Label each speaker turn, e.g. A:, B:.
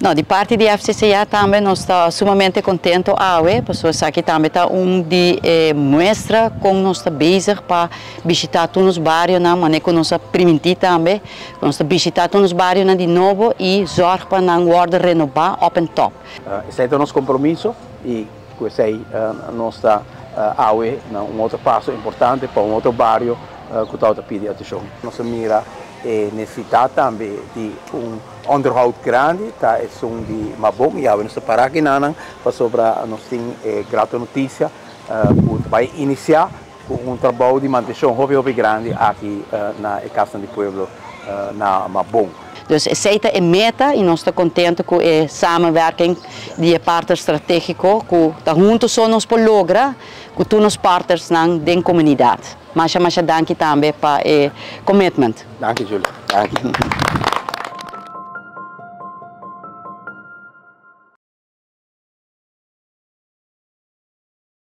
A: No, di parte di FCCA também nós estamos sumamente contentes hoje, porque aqui também está de mostra como nós estamos bezig para visitar todos os bairros, mas que nós permitir também, nós visitar todos os bairros de novo e zorg para não worden renovar op en top.
B: Esse é o nosso compromisso e esse é nossa hoje outro passo importante para outro bairro que está a pedir atenção. Nossa mira é necessitar também de onderhoud grande, tá? É de Mabon e a nossa parar aqui para sobre nós tem grata notícia que vai iniciar com trabalho de manutenção hobby grande aqui na Casa do Pueblo na Mabon.
A: Dus essa é a meta e nós estamos contentes com a samenwerking de parte estratégico que juntos só nós podemos lograr com todos os partners da comunidade. Mas danke também para o commitment.
B: Danke, Julia. Danke.